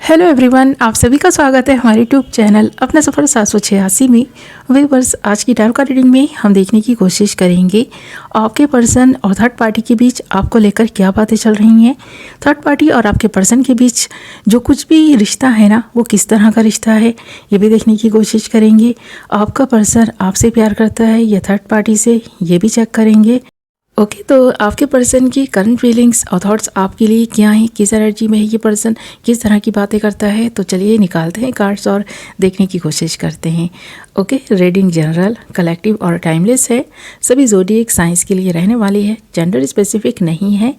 Hello everyone, आप सभी का स्वागत है हमारे यूट्यूब चैनल अपना सफ़र 786 में। व्यूअर्स, आज की टैरो कार्ड रीडिंग में हम देखने की कोशिश करेंगे आपके पर्सन और थर्ड पार्टी के बीच आपको लेकर क्या बातें चल रही हैं। थर्ड पार्टी और आपके पर्सन के बीच जो कुछ भी रिश्ता है ना, वो किस तरह का रिश्ता है, ये भी देखने की कोशिश करेंगे। आपका पर्सन आपसे प्यार करता है या थर्ड पार्टी से, ये भी चेक करेंगे। ओके, तो आपके पर्सन की करंट फीलिंग्स और थॉट्स आपके लिए क्या हैं, किस एनर्जी में है ये पर्सन, किस तरह की बातें करता है। तो चलिए निकालते हैं कार्ड्स और देखने की कोशिश करते हैं। ओके, रीडिंग जनरल, कलेक्टिव और टाइमलेस है। सभी ज़ोडिएक साइंस के लिए रहने वाली है, जेंडर स्पेसिफिक नहीं है,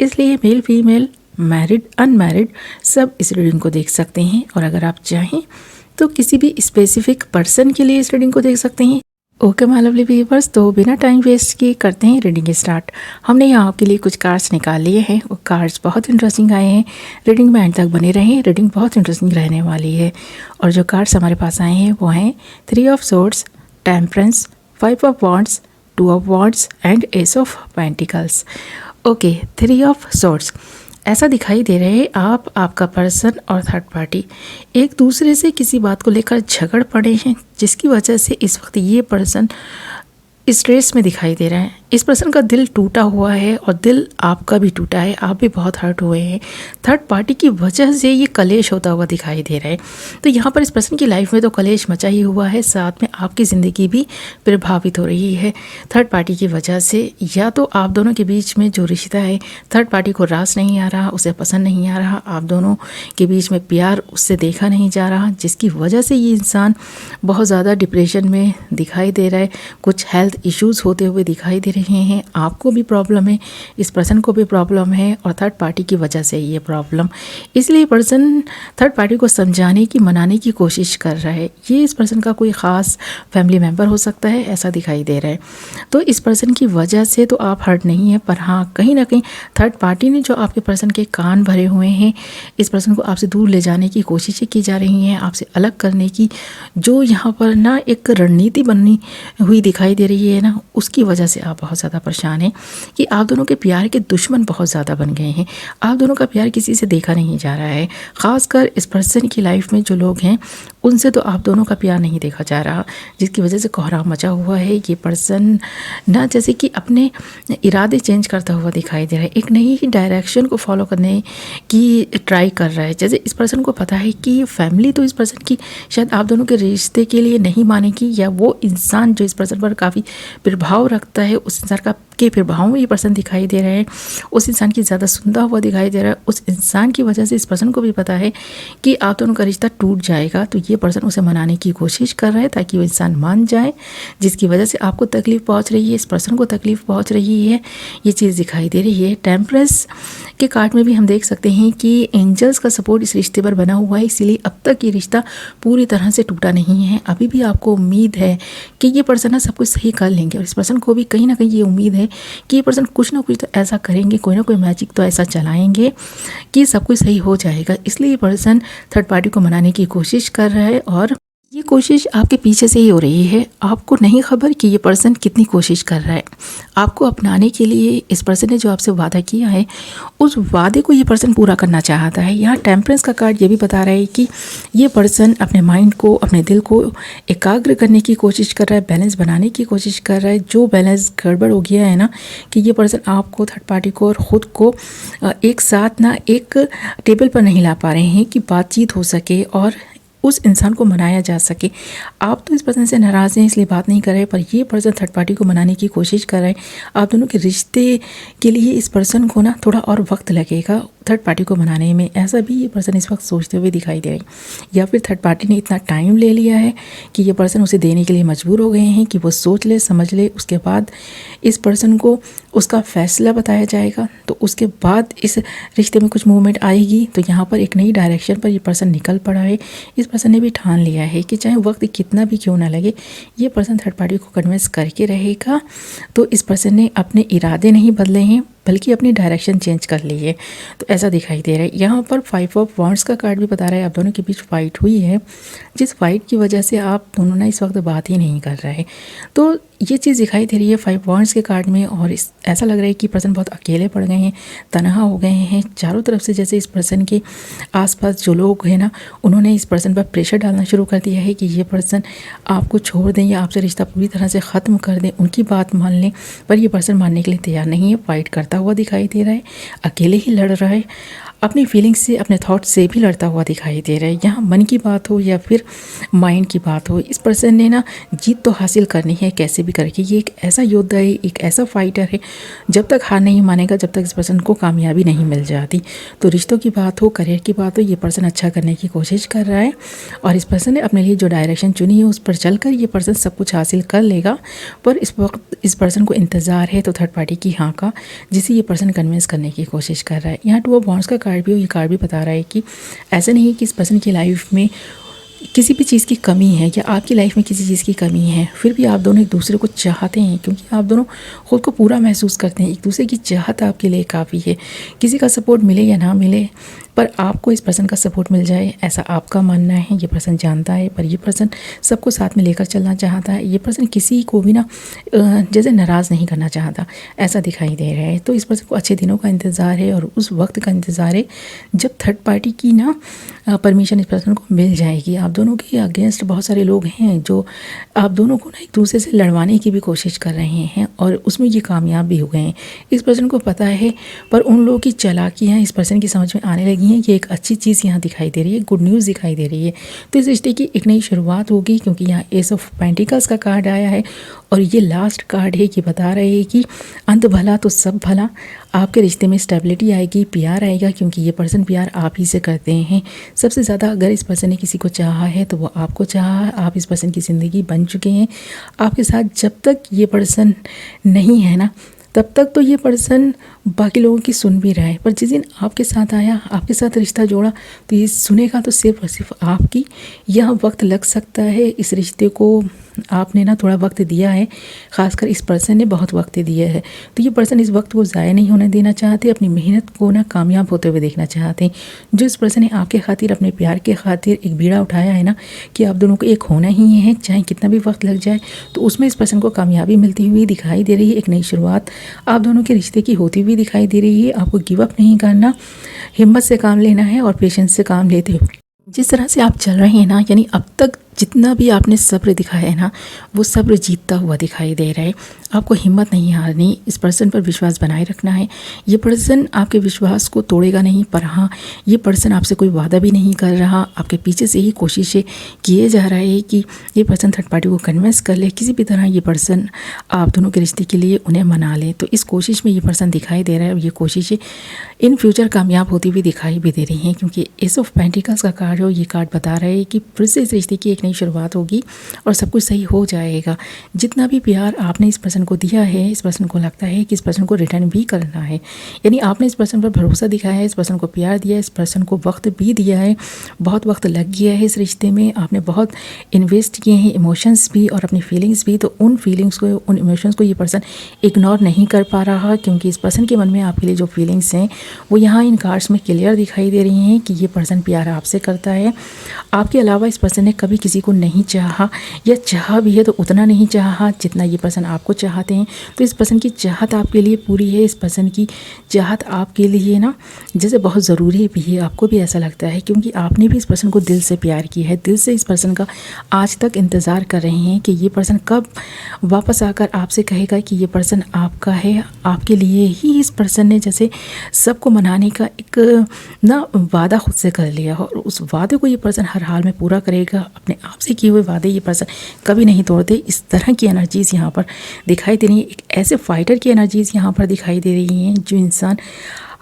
इसलिए मेल फीमेल, मैरिड अनमैरिड सब इस रीडिंग को देख सकते हैं। और अगर आप चाहें तो किसी भी स्पेसिफिक पर्सन के लिए इस रीडिंग को देख सकते हैं। ओके माय लवली व्यूअर्स, तो बिना टाइम वेस्ट किए करते हैं रीडिंग स्टार्ट। हमने यहाँ आपके लिए कुछ कार्ड्स निकाल लिए हैं। वो कार्ड्स बहुत इंटरेस्टिंग आए हैं। रीडिंग में एंड तक बने रहें, रीडिंग बहुत इंटरेस्टिंग रहने वाली है। और जो कार्ड्स हमारे पास आए हैं वो हैं 3 of swords, temperance, 5 of wands, 2 of wands and S of pentacles. Okay, 3 of swords ऐसा दिखाई दे रहे हैं आप, आपका पर्सन और थर्ड पार्टी एक दूसरे से किसी बात को लेकर झगड़ पड़े हैं, जिसकी वजह से इस वक्त ये पर्सन स्ट्रेस में दिखाई दे रहा है। इस पर्सन का दिल टूटा हुआ है और दिल आपका भी टूटा है, आप भी बहुत हर्ट हुए हैं। थर्ड पार्टी की वजह से ये कलेश होता हुआ दिखाई दे रहा है। तो यहाँ पर इस पर्सन की लाइफ में तो कलेश मचा ही हुआ है, साथ में आपकी ज़िंदगी भी प्रभावित हो रही है थर्ड पार्टी की वजह से। या तो आप दोनों के बीच में जो रिश्ता है, थर्ड पार्टी को रास नहीं आ रहा, उसे पसंद नहीं आ रहा, आप दोनों के बीच में प्यार उससे देखा नहीं जा रहा, जिसकी वजह से ये इंसान बहुत ज़्यादा डिप्रेशन में दिखाई दे रहा है। कुछ हेल्थ इश्यूज़ होते हुए दिखाई दे रहे हैं। आपको भी प्रॉब्लम है, इस पर्सन को भी प्रॉब्लम है और थर्ड पार्टी की वजह से ये प्रॉब्लम। इसलिए पर्सन थर्ड पार्टी को समझाने की, मनाने की कोशिश कर रहा है। ये इस पर्सन का कोई ख़ास फैमिली मेम्बर हो सकता है, ऐसा दिखाई दे रहा है। तो इस पर्सन की वजह से तो आप हर्ट नहीं हैं, पर हाँ कहीं ना कहीं थर्ड पार्टी ने जो आपके पर्सन के कान भरे हुए हैं, इस पर्सन को आपसे दूर ले जाने की कोशिशें की जा रही हैं, आपसे अलग करने की जो यहाँ पर ना एक रणनीति बनी हुई दिखाई दे रही है ना, उसकी वजह से आप बहुत ज़्यादा परेशान हैं कि आप दोनों के प्यार के दुश्मन बहुत ज़्यादा बन गए हैं। आप दोनों का प्यार किसी से देखा नहीं जा रहा है। ख़ासकर इस पर्सन की लाइफ में जो लोग हैं उनसे तो आप दोनों का प्यार नहीं देखा जा रहा, जिसकी वजह से कोहराम मचा हुआ है। ये पर्सन ना जैसे कि अपने इरादे चेंज करता हुआ दिखाई दे रहा है, एक नई ही डायरेक्शन को फॉलो करने की ट्राई कर रहा है। जैसे इस पर्सन को पता है कि फैमिली तो इस पर्सन की शायद आप दोनों के रिश्ते के लिए नहीं मानेगी, या वो इंसान जो इस पर्सन पर काफ़ी प्रभाव रखता है, उस इंसान का के प्रभाव में ये पर्सन दिखाई दे रहे हैं, उस इंसान की ज़्यादा सुनता हुआ दिखाई दे रहा है। उस इंसान की वजह से इस पर्सन को भी पता है कि आप दोनों का रिश्ता टूट जाएगा, तो ये पर्सन उसे मनाने की कोशिश कर रहा है ताकि वो इंसान मान जाए, जिसकी वजह से आपको तकलीफ़ पहुंच रही है, इस पर्सन को तकलीफ़ पहुंच रही है। ये चीज़ दिखाई दे रही है। टेम्परेंस के कार्ड में भी हम देख सकते हैं कि एंजल्स का सपोर्ट इस रिश्ते पर बना हुआ है, इसीलिए अब तक ये रिश्ता पूरी तरह से टूटा नहीं है। अभी भी आपको उम्मीद है कि ये पर्सन ना सब कुछ सही कर लेंगे, और इस पर्सन को भी कहीं ना कहीं ये उम्मीद है कि ये पर्सन कुछ ना कुछ तो ऐसा करेंगे, कोई ना कोई मैजिक तो ऐसा चलाएंगे कि सब कुछ सही हो जाएगा। इसलिए ये पर्सन थर्ड पार्टी को मनाने की कोशिश कर रहा है, और ये कोशिश आपके पीछे से ही हो रही है। आपको नहीं खबर कि ये पर्सन कितनी कोशिश कर रहा है आपको अपनाने के लिए। इस पर्सन ने जो आपसे वादा किया है, उस वादे को ये पर्सन पूरा करना चाहता है। यहाँ टेम्परेंस का कार्ड ये भी बता रहा है कि ये पर्सन अपने माइंड को, अपने दिल को एकाग्र करने की कोशिश कर रहा है, बैलेंस बनाने की कोशिश कर रहा है। जो बैलेंस गड़बड़ हो गया है ना, कि ये पर्सन आपको, थर्ड पार्टी को और ख़ुद को एक साथ ना एक टेबल पर नहीं ला पा रहे हैं कि बातचीत हो सके और उस इंसान को मनाया जा सके। आप तो इस पर्सन से नाराज़ हैं, इसलिए बात नहीं कर रहे, पर ये पर्सन थर्ड पार्टी को मनाने की कोशिश कर रहे हैं। आप दोनों के रिश्ते के लिए इस पर्सन को ना थोड़ा और वक्त लगेगा थर्ड पार्टी को मनाने में, ऐसा भी ये पर्सन इस वक्त सोचते हुए दिखाई दे रहे हैं। या फिर थर्ड पार्टी ने इतना टाइम ले लिया है कि ये पर्सन उसे देने के लिए मजबूर हो गए हैं कि वो सोच ले, समझ ले, उसके बाद इस पर्सन को उसका फैसला बताया जाएगा, तो उसके बाद इस रिश्ते में कुछ मूवमेंट आएगी। तो यहाँ पर एक नई डायरेक्शन पर ये पर्सन निकल पड़ा है। इस पर्सन ने भी ठान लिया है कि चाहे वक्त कितना भी क्यों ना लगे, ये पर्सन थर्ड पार्टी को कन्विंस करके रहेगा। तो इस पर्सन ने अपने इरादे नहीं बदले हैं, बल्कि अपनी डायरेक्शन चेंज कर ली है। तो ऐसा दिखाई दे रहा है। यहाँ पर 5 ऑफ वॉन्ड्स का कार्ड भी बता रहा है आप दोनों के बीच फाइट हुई है, जिस फाइट की वजह से आप दोनों ना इस वक्त बात ही नहीं कर रहे हैं। तो ये चीज़ दिखाई दे रही है 5 वॉन्ड्स के कार्ड में। और ऐसा लग रहा है कि पर्सन बहुत अकेले पड़ गए हैं, तनहा हो गए हैं चारों तरफ से। जैसे इस पर्सन के आसपास जो लोग हैं ना, उन्होंने इस पर्सन पर प्रेशर डालना शुरू कर दिया है कि ये पर्सन आपको छोड़ दें या आपसे रिश्ता पूरी तरह से ख़त्म कर दें, उनकी बात मान लें। पर ये पर्सन मानने के लिए तैयार नहीं है, फाइट करता हुआ दिखाई दे रहा है, अकेले ही लड़ रहा है, अपनी फीलिंग्स से, अपने थॉट से भी लड़ता हुआ दिखाई दे रहा है। यहाँ मन की बात हो या फिर माइंड की बात हो, इस पर्सन ने ना जीत तो हासिल करनी है कैसे भी करके। ये एक ऐसा योद्धा है, एक ऐसा फाइटर है, जब तक हार नहीं मानेगा, जब तक इस पर्सन को कामयाबी नहीं मिल जाती। तो रिश्तों की बात हो, करियर की बात हो, ये पर्सन अच्छा करने की कोशिश कर रहा है। और इस पर्सन ने अपने लिए जो डायरेक्शन चुनी है उस पर चलकर ये पर्सन सब कुछ हासिल कर लेगा। पर इस वक्त इस पर्सन को इंतज़ार है तो थर्ड पार्टी की हाँ का, जिसे ये पर्सन कन्विंस करने की कोशिश कर रहा है। यहाँ 2 ऑफ वॉन्ड्स का कार्ड भी हो, ये कार्ड भी बता रहा है कि ऐसा नहीं है कि इस पर्सन की लाइफ में किसी भी चीज़ की कमी है या आपकी लाइफ में किसी चीज़ की कमी है, फिर भी आप दोनों एक दूसरे को चाहते हैं, क्योंकि आप दोनों खुद को पूरा महसूस करते हैं। एक दूसरे की चाहत आपके लिए काफ़ी है। किसी का सपोर्ट मिले या ना मिले, पर आपको इस पर्सन का सपोर्ट मिल जाए ऐसा आपका मानना है, ये पर्सन जानता है। पर ये पर्सन सबको साथ में लेकर चलना चाहता है। ये पर्सन किसी को भी ना जैसे नाराज़ नहीं करना चाहता, ऐसा दिखाई दे रहा है। तो इस पर्सन को अच्छे दिनों का इंतज़ार है और उस वक्त का इंतज़ार है जब थर्ड पार्टी की ना परमिशन इस पर्सन को मिल जाएगी। आप दोनों के अगेंस्ट बहुत सारे लोग हैं जो आप दोनों को ना एक दूसरे से लड़वाने की भी कोशिश कर रहे हैं और उसमें ये कामयाब भी हो गए हैं। इस पर्सन को पता है, पर उन लोगों की चालाकियाँ इस पर्सन की समझ में आने लगी हैं। ये एक अच्छी चीज़ यहाँ दिखाई दे रही है, गुड न्यूज़ दिखाई दे रही है। तो इस रिश्ते की एक नई शुरुआत होगी, क्योंकि यहाँ एस ऑफ पेंटिकल्स का कार्ड आया है और ये लास्ट कार्ड है। ये बता रहे हैं कि अंत भला तो सब भला, आपके रिश्ते में स्टेबिलिटी आएगी, प्यार आएगा, क्योंकि ये पर्सन प्यार आप ही से करते हैं। सबसे ज़्यादा अगर इस पर्सन ने किसी को चाहा है तो वो आपको चाहा। आप इस पर्सन की ज़िंदगी बन चुके हैं। आपके साथ जब तक ये पर्सन नहीं है ना, तब तक तो ये पर्सन बाकी लोगों की सुन भी रहा है, पर जिस दिन आपके साथ आया, आपके साथ रिश्ता जोड़ा, तो ये सुनेगा तो सिर्फ और सिर्फ आपकी। यह वक्त लग सकता है, इस रिश्ते को आपने ना थोड़ा वक्त दिया है, ख़ासकर इस पर्सन ने बहुत वक्त दिया है। तो ये पर्सन इस वक्त को ज़ाया नहीं होने देना चाहते, अपनी मेहनत को ना कामयाब होते हुए देखना चाहते हैं। जो इस पर्सन ने आपके खातिर, अपने प्यार के खातिर एक बीड़ा उठाया है ना, कि आप दोनों को एक होना ही है, चाहे कितना भी वक्त लग जाए, तो उसमें इस पर्सन को कामयाबी मिलती हुई दिखाई दे रही है। एक नई शुरुआत आप दोनों के रिश्ते की होती हुई दिखाई दे रही है। आपको गिव अप नहीं करना, हिम्मत से काम लेना है और पेशेंस से काम लेते हो। जिस तरह से आप चल रहे हैं ना, यानी अब तक जितना भी आपने सब्र दिखाया है ना, वो सब्र जीतता हुआ दिखाई दे रहा है। आपको हिम्मत नहीं हारनी, इस पर्सन पर विश्वास बनाए रखना है। ये पर्सन आपके विश्वास को तोड़ेगा नहीं, पर हाँ, ये पर्सन आपसे कोई वादा भी नहीं कर रहा। आपके पीछे से ही कोशिशें किए जा रहा है कि ये पर्सन थर्ड पार्टी को कन्विंस कर ले, किसी भी तरह ये पर्सन आप दोनों के रिश्ते के लिए उन्हें मना ले। तो इस कोशिश में ये पर्सन दिखाई दे रहा है और ये कोशिशें इन फ्यूचर कामयाब होती हुई दिखाई भी दे रही हैं, क्योंकि एस ऑफ पेंटिकल्स का कार्ड हो, ये कार्ड बता रहा है कि फिर से इस रिश्ते की एक नई शुरुआत होगी और सब कुछ सही हो जाएगा। जितना भी प्यार आपने इस पर्सन को दिया है, इस पर्सन को लगता है कि इस पर्सन को रिटर्न भी करना है। यानी आपने इस पर्सन पर भरोसा दिखाया है, इस पर्सन को प्यार दिया है, इस पर्सन को वक्त भी दिया है, बहुत वक्त लग गया है इस रिश्ते में, आपने बहुत इन्वेस्ट किए हैं, इमोशंस भी और अपनी फीलिंग्स भी। तो उन फीलिंग्स को, उन इमोशंस को ये पर्सन इग्नोर नहीं कर पा रहा, क्योंकि इस पर्सन के मन में आपके लिए जो फीलिंग्स हैं वो यहाँ इन कार्ड्स में क्लियर दिखाई दे रही हैं कि ये पर्सन प्यार आपसे करता है। आपके अलावा इस पर्सन ने कभी किसी को नहीं चाहा, या चाहा भी है तो उतना नहीं चाहा जितना ये पर्सन आपको चाहते हैं। तो इस पर्सन की चाहत आपके लिए पूरी है। इस पर्सन की चाहत आपके लिए ना जैसे बहुत ज़रूरी भी है, आपको भी ऐसा लगता है, क्योंकि आपने भी इस पर्सन को दिल से प्यार किया है, दिल से इस पर्सन का आज तक इंतज़ार कर रहे हैं कि ये पर्सन कब वापस आकर आपसे कहेगा कि ये पर्सन आपका है। आपके लिए ही इस पर्सन ने जैसे सबको मनाने का एक ना वादा खुद से कर लिया, और उस वादे को ये पर्सन हर हाल में पूरा करेगा। अपने आप से किए हुए वादे ये पर्सन कभी नहीं तोड़ते। इस तरह की एनर्जीज़ यहाँ पर दिखाई दे रही है, एक ऐसे फाइटर की एनर्जीज़ यहाँ पर दिखाई दे रही हैं, जो इंसान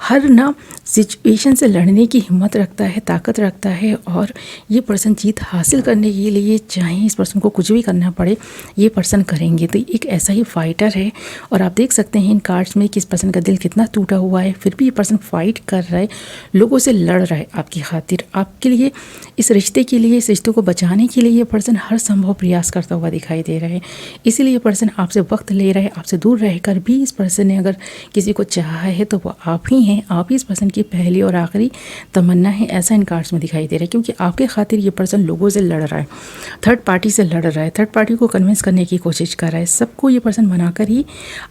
हर ना सिचुएशन से लड़ने की हिम्मत रखता है, ताकत रखता है, और ये पर्सन जीत हासिल करने के लिए चाहे इस पर्सन को कुछ भी करना पड़े, ये पर्सन करेंगे। तो एक ऐसा ही फाइटर है, और आप देख सकते हैं इन कार्ड्स में कि इस पर्सन का दिल कितना टूटा हुआ है, फिर भी ये पर्सन फाइट कर रहा है, लोगों से लड़ रहा है आपकी खातिर, आपके लिए, इस रिश्ते के लिए, इस रिश्ते को बचाने के लिए ये पर्सन हर संभव प्रयास करता हुआ दिखाई दे रहा है। इसीलिए ये पर्सन आपसे वक्त ले रहा है। आपसे दूर रहकर भी इस पर्सन ने अगर किसी को चाहा है तो वो आप ही हैं, आप इस पर्सन की पहली और आखिरी तमन्ना है, ऐसा इन कार्ड्स में दिखाई दे रहा है। क्योंकि आपके खातिर ये पर्सन लोगों से लड़ रहा है, थर्ड पार्टी से लड़ रहा है, थर्ड पार्टी को कन्विंस करने की कोशिश कर रहा है। सबको ये पर्सन बनाकर ही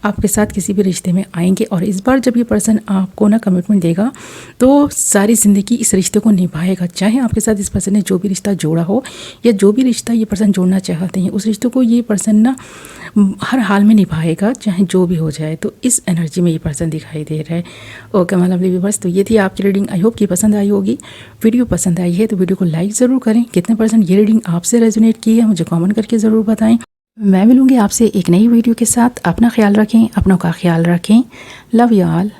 आपके साथ किसी भी रिश्ते में आएंगे। और इस बार जब ये पर्सन आपको ना कमिटमेंट देगा तो सारी ज़िंदगी इस रिश्ते को निभाएगा। चाहे आपके साथ इस पर्सन ने जो भी रिश्ता जोड़ा हो या जो भी रिश्ता ये पर्सन जोड़ना चाहते हैं, उस रिश्ते को ये पर्सन ना हर हाल में निभाएगा, चाहे जो भी हो जाए। तो इस एनर्जी में ये पर्सन दिखाई दे रहा है। ओके माय लवली व्यूअर्स, तो ये थी आपकी रीडिंग। आई होप कि पसंद आई होगी। वीडियो पसंद आई है तो वीडियो को लाइक ज़रूर करें। कितने परसेंट ये रीडिंग आपसे रेजोनेट की है मुझे कमेंट करके ज़रूर बताएं। मैं मिलूँगी आपसे एक नई वीडियो के साथ। अपना ख्याल रखें, अपनों का ख्याल रखें। Love you all.